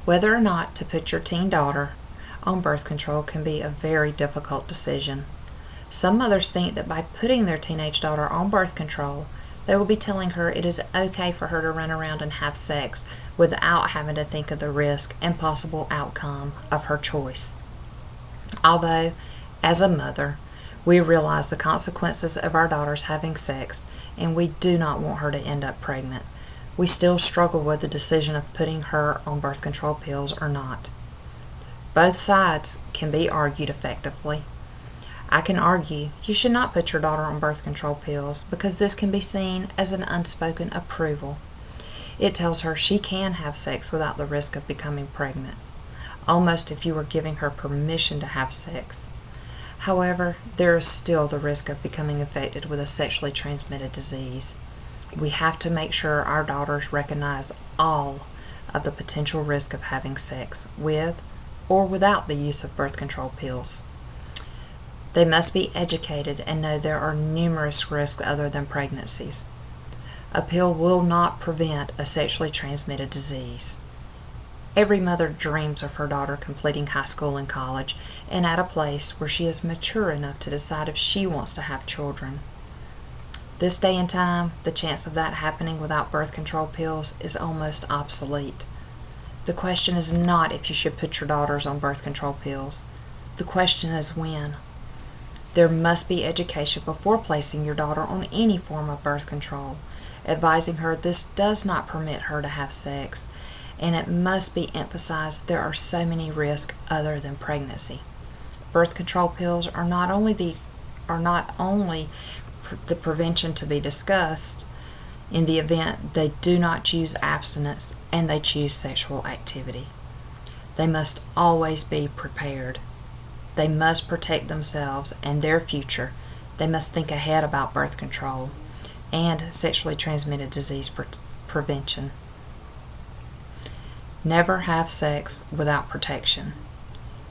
Whether or not to put your teen daughter on birth control can be a very difficult decision. Some mothers think that by putting their teenage daughter on birth control, they will be telling her it is okay for her to run around and have sex without having to think of the risk and possible outcome of her choice. Although, as a mother, we realize the consequences of our daughters having sex, and we do not want her to end up pregnant, we still struggle with the decision of putting her on birth control pills or not. Both sides can be argued effectively. I can argue you should not put your daughter on birth control pills because this can be seen as an unspoken approval. It tells her she can have sex without the risk of becoming pregnant, almost if you were giving her permission to have sex. However, there is still the risk of becoming infected with a sexually transmitted disease. We have to make sure our daughters recognize all of the potential risk of having sex with or without the use of birth control pills. They must be educated and know there are numerous risks other than pregnancies. A pill will not prevent a sexually transmitted disease. Every mother dreams of her daughter completing high school and college and at a place where she is mature enough to decide if she wants to have children. This day and time, the chance of that happening without birth control pills is almost obsolete. The question is not if you should put your daughters on birth control pills. The question is when. There must be education before placing your daughter on any form of birth control, advising her this does not permit her to have sex, and it must be emphasized there are so many risks other than pregnancy. Birth control pills are not only the prevention to be discussed in the event they do not choose abstinence and they choose sexual activity. They must always be prepared. They must protect themselves and their future. They must think ahead about birth control and sexually transmitted disease prevention. Never have sex without protection.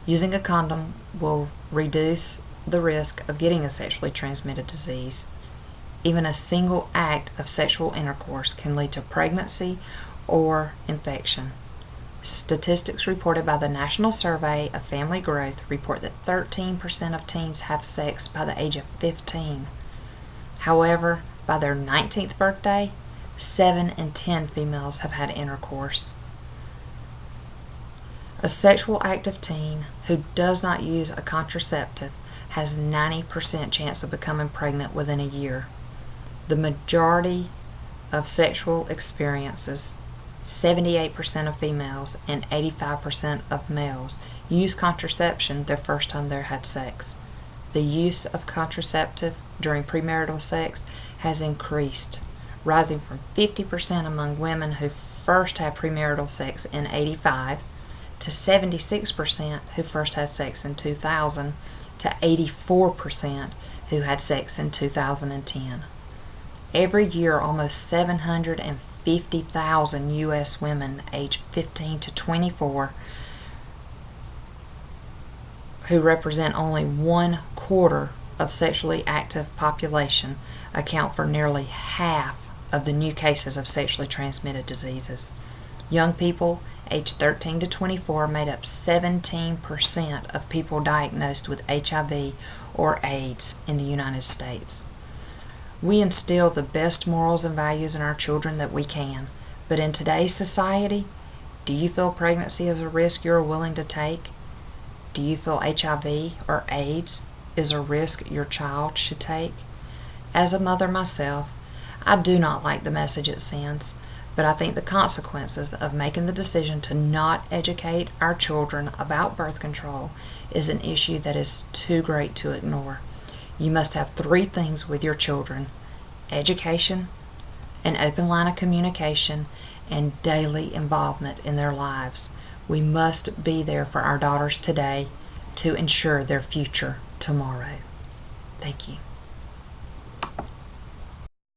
Using a condom will reduce the risk of getting a sexually transmitted disease. Even a single act of sexual intercourse can lead to pregnancy or infection. Statistics reported by the National Survey of Family Growth report that 13% of teens have sex by the age of 15. However, by their 19th birthday, 7 in 10 females have had intercourse. A sexual active teen who does not use a contraceptive has 90% chance of becoming pregnant within a year. The majority of sexual experiences, 78% of females and 85% of males, use contraception their first time they had sex. The use of contraceptive during premarital sex has increased, rising from 50% among women who first had premarital sex in '85 to 76% who first had sex in 2000 to 84% who had sex in 2010. Every year, almost 750,000 U.S. women aged 15 to 24, who represent only 1/4 of sexually active population, account for nearly half of the new cases of sexually transmitted diseases. Young people aged 13 to 24 made up 17% of people diagnosed with HIV or AIDS in the United States. We instill the best morals and values in our children that we can, but in today's society, do you feel pregnancy is a risk you're willing to take? Do you feel HIV or AIDS is a risk your child should take? As a mother myself, I do not like the message it sends, but I think the consequences of making the decision to not educate our children about birth control is an issue that is too great to ignore. You must have 3 things with your children: education, an open line of communication, and daily involvement in their lives. We must be there for our daughters today to ensure their future tomorrow. Thank you.